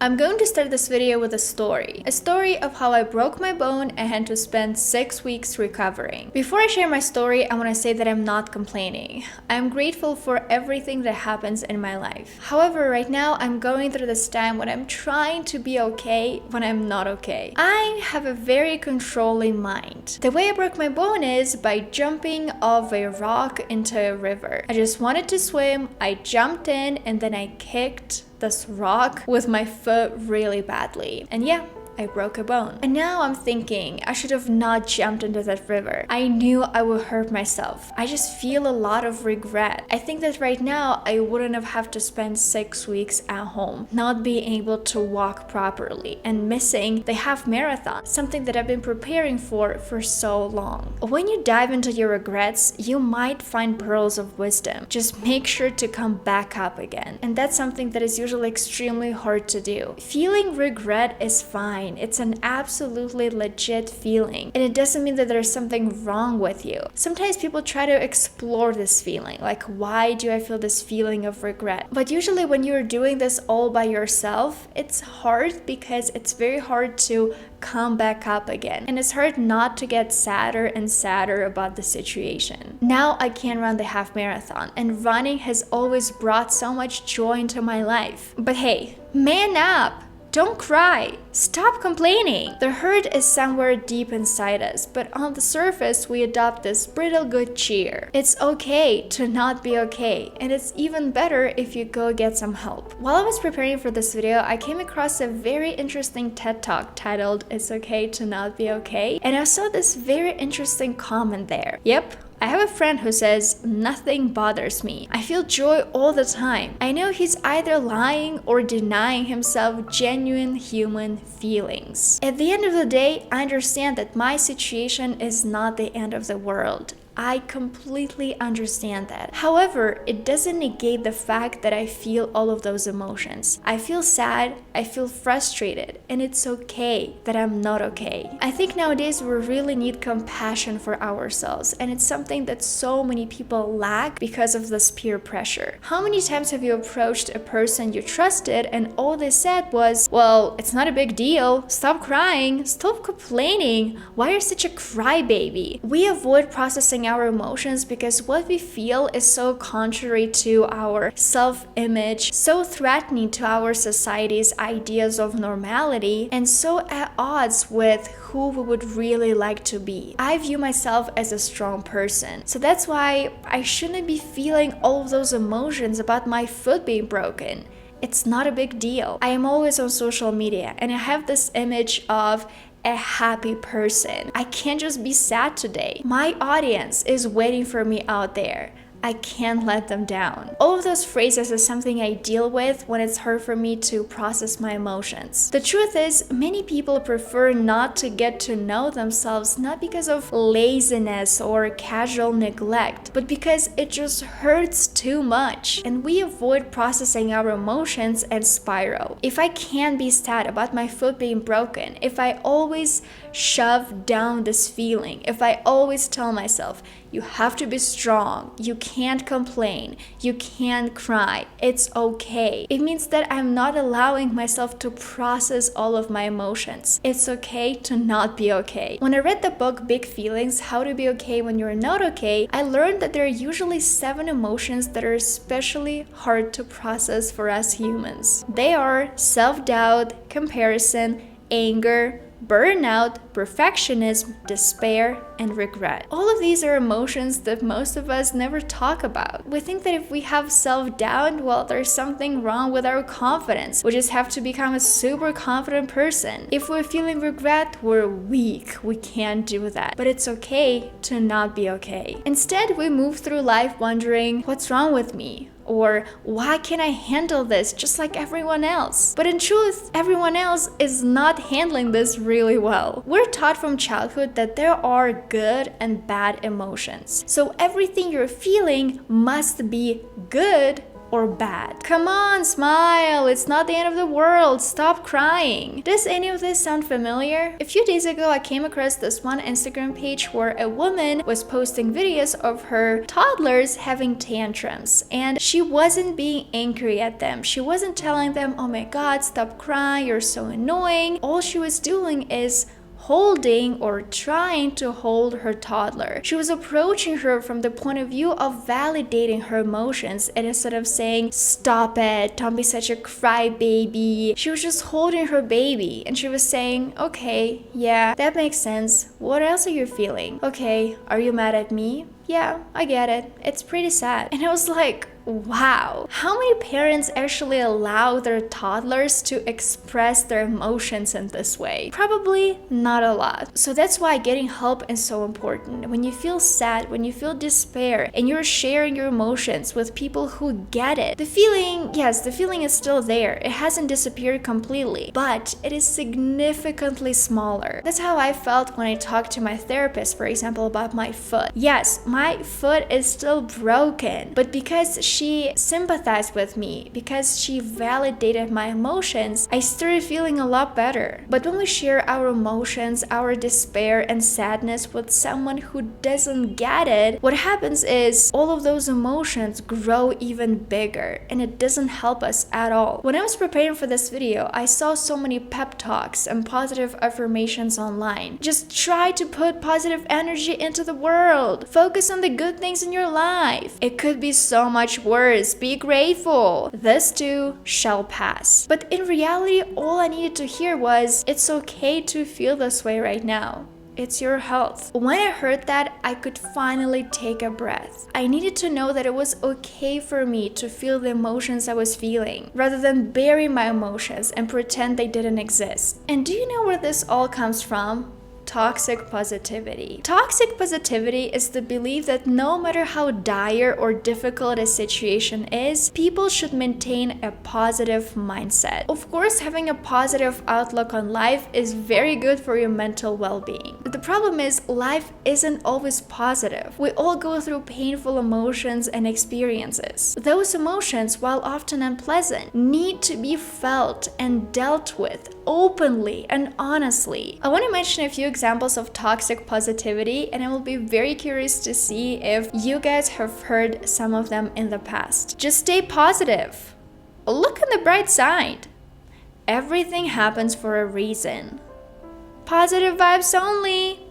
I'm going to start this video with a story of how I broke my bone and had to spend 6 weeks recovering. Before I share my story, I want to say that I'm not complaining. I'm grateful for everything that happens in my life. However, right now I'm going through this time when I'm trying to be okay when I'm not okay. I have a very controlling mind. The way I broke my bone is by jumping off a rock into a river. I just wanted to swim, I jumped in, and then I kicked this rock with my foot really badly. And yeah, I broke a bone. And now I'm thinking I should have not jumped into that river. I knew I would hurt myself. I just feel a lot of regret. I think that right now I wouldn't have to spend 6 weeks at home, not being able to walk properly and missing the half marathon, something that I've been preparing for so long. When you dive into your regrets, you might find pearls of wisdom. Just make sure to come back up again. And that's something that is usually extremely hard to do. Feeling regret is fine. It's an absolutely legit feeling, and it doesn't mean that there's something wrong with you. Sometimes people try to explore this feeling, like, why do I feel this feeling of regret? But usually when you're doing this all by yourself, it's hard because it's very hard to come back up again, and it's hard not to get sadder and sadder about the situation. Now I can't run the half marathon, and running has always brought so much joy into my life. But hey, man up! Don't cry. Stop complaining. The hurt is somewhere deep inside us, but on the surface we adopt this brittle good cheer. It's okay to not be okay, and it's even better if you go get some help. While I was preparing for this video, I came across a very interesting TED Talk titled "It's Okay to Not Be Okay," and I saw this very interesting comment there. Yep, I have a friend who says, "Nothing bothers me. I feel joy all the time." I know he's either lying or denying himself genuine human feelings. At the end of the day, I understand that my situation is not the end of the world. I completely understand that. However, it doesn't negate the fact that I feel all of those emotions. I feel sad, I feel frustrated, and it's okay that I'm not okay. I think nowadays we really need compassion for ourselves, and it's something that so many people lack because of this peer pressure. How many times have you approached a person you trusted and all they said was, "Well, it's not a big deal, stop crying, stop complaining, why are you such a crybaby?" We avoid processing our emotions because what we feel is so contrary to our self-image, so threatening to our society's ideas of normality, and so at odds with who we would really like to be. I view myself as a strong person, so that's why I shouldn't be feeling all of those emotions about my foot being broken. It's not a big deal. I am always on social media, and I have this image of a happy person. I can't just be sad today. My audience is waiting for me out there. I can't let them down. All of those phrases is something I deal with when it's hard for me to process my emotions. The truth is, many people prefer not to get to know themselves, not because of laziness or casual neglect, but because it just hurts too much, and we avoid processing our emotions and spiral. If I can't be sad about my foot being broken, if I always shove down this feeling, if I always tell myself, "You have to be strong, you can't complain, you can't cry, it's okay," it means that I'm not allowing myself to process all of my emotions. It's okay to not be okay. When I read the book Big Feelings: How to Be Okay When You're Not Okay, I learned that there are usually 7 emotions that are especially hard to process for us humans. They are self-doubt, comparison, anger, burnout, perfectionism, despair, and regret. All of these are emotions that most of us never talk about. We think that if we have self-doubt, well, there's something wrong with our confidence. We just have to become a super confident person. If we're feeling regret, we're weak. We can't do that. But it's okay to not be okay. Instead, we move through life wondering, what's wrong with me? Or why can't I handle this just like everyone else? But in truth, everyone else is not handling this really well. We're taught from childhood that there are good and bad emotions. So everything you're feeling must be good or bad. Come on, smile. It's not the end of the world. Stop crying. Does any of this sound familiar? A few days ago, I came across this one Instagram page where a woman was posting videos of her toddlers having tantrums, and she wasn't being angry at them. She wasn't telling them, oh my god, stop crying, you're so annoying. All she was doing is holding or trying to hold her toddler. She was approaching her from the point of view of validating her emotions, and instead of saying, stop it, don't be such a crybaby, she was just holding her baby and she was saying, okay, yeah, that makes sense. What else are you feeling? Okay, are you mad at me? Yeah, I get it. It's pretty sad. And I was like, wow, how many parents actually allow their toddlers to express their emotions in this way? Probably not a lot. So that's why getting help is so important. When you feel sad, when you feel despair, and you're sharing your emotions with people who get it, the feeling is still there. It hasn't disappeared completely, but it is significantly smaller. That's how I felt when I talked to my therapist, for example, about my foot. Yes, my foot is still broken, but because she sympathized with me, because she validated my emotions, I started feeling a lot better. But when we share our emotions, our despair and sadness with someone who doesn't get it, what happens is all of those emotions grow even bigger, and it doesn't help us at all. When I was preparing for this video, I saw so many pep talks and positive affirmations online. Just try to put positive energy into the world. Focus on the good things in your life. It could be so much worse. Be grateful. This too shall pass. But in reality, all I needed to hear was, it's okay to feel this way right now. It's your health. When I heard that, I could finally take a breath. I needed to know that it was okay for me to feel the emotions I was feeling, rather than bury my emotions and pretend they didn't exist. And do you know where this all comes from? Toxic positivity. Toxic positivity is the belief that no matter how dire or difficult a situation is, people should maintain a positive mindset. Of course, having a positive outlook on life is very good for your mental well-being. But the problem is, life isn't always positive. We all go through painful emotions and experiences. Those emotions, while often unpleasant, need to be felt and dealt with openly and honestly. I want to mention a few examples of toxic positivity, and I will be very curious to see if you guys have heard some of them in the past. Just stay positive. Look on the bright side. Everything happens for a reason. Positive vibes only.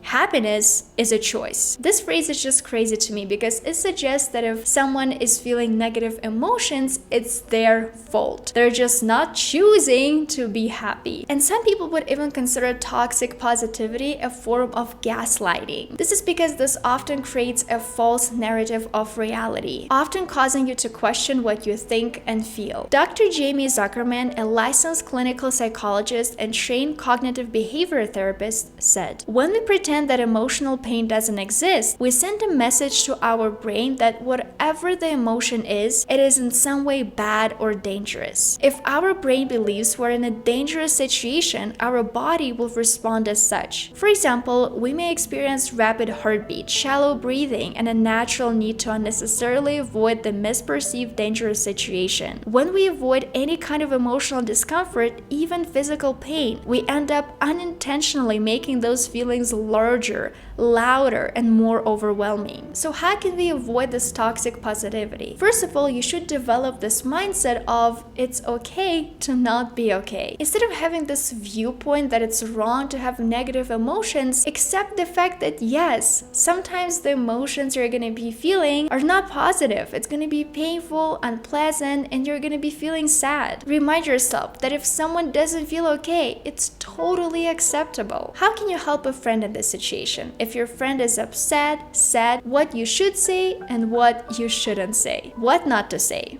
Happiness is a choice. This phrase is just crazy to me because it suggests that if someone is feeling negative emotions, it's their fault. They're just not choosing to be happy. And some people would even consider toxic positivity a form of gaslighting. This is because this often creates a false narrative of reality, often causing you to question what you think and feel. Dr. Jamie Zuckerman, a licensed clinical psychologist and trained cognitive behavior therapist, said, "When we pretend that emotional pain doesn't exist, we send a message to our brain that whatever the emotion is, it is in some way bad or dangerous. If our brain believes we're in a dangerous situation, our body will respond as such. For example, we may experience rapid heartbeat, shallow breathing, and a natural need to unnecessarily avoid the misperceived dangerous situation. When we avoid any kind of emotional discomfort, even physical pain, we end up unintentionally making those feelings larger, louder, and more overwhelming." So how can we avoid this toxic positivity? First of all, you should develop this mindset of it's okay to not be okay. Instead of having this viewpoint that it's wrong to have negative emotions, accept the fact that yes, sometimes the emotions you're going to be feeling are not positive. It's going to be painful, unpleasant, and you're going to be feeling sad. Remind yourself that if someone doesn't feel okay, it's totally acceptable. How can you help a friend in this situation? If your friend is upset, sad, what you should say and what you shouldn't say. What not to say.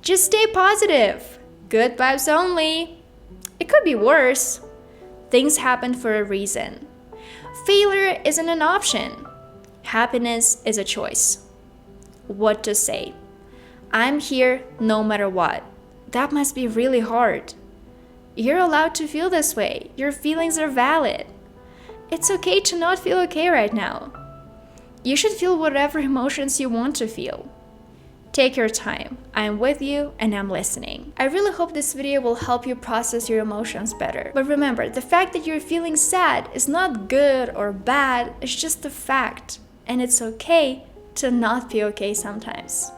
Just stay positive. Good vibes only. It could be worse. Things happen for a reason. Failure isn't an option. Happiness is a choice. What to say. I'm here no matter what. That must be really hard. You're allowed to feel this way. Your feelings are valid. It's okay to not feel okay right now. You should feel whatever emotions you want to feel. Take your time. I'm with you and I'm listening. I really hope this video will help you process your emotions better. But remember, the fact that you're feeling sad is not good or bad, it's just a fact. And it's okay to not be okay sometimes.